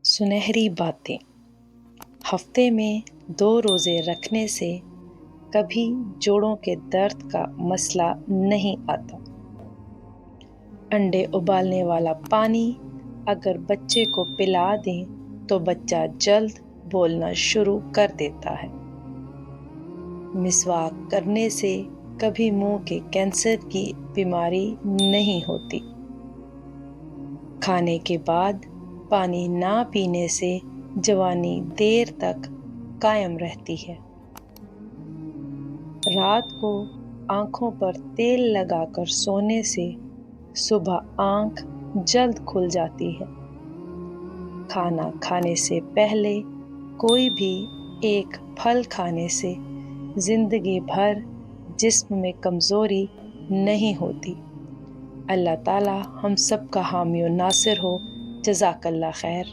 سنہری باتیں۔ ہفتے میں 2 روزے رکھنے سے کبھی جوڑوں کے درد کا مسئلہ نہیں آتا۔ انڈے ابالنے والا پانی اگر بچے کو پلا دیں تو بچہ جلد بولنا شروع کر دیتا ہے۔ مسواک کرنے سے کبھی منہ کے کینسر کی بیماری نہیں ہوتی۔ کھانے کے بعد پانی نہ پینے سے جوانی دیر تک قائم رہتی ہے۔ رات کو آنکھوں پر تیل لگا کر سونے سے صبح آنکھ جلد کھل جاتی ہے۔ کھانا کھانے سے پہلے کوئی بھی ایک پھل کھانے سے زندگی بھر جسم میں کمزوری نہیں ہوتی۔ اللہ تعالی ہم سب کا حامی و ناصر ہو۔ جزاک اللہ خیر۔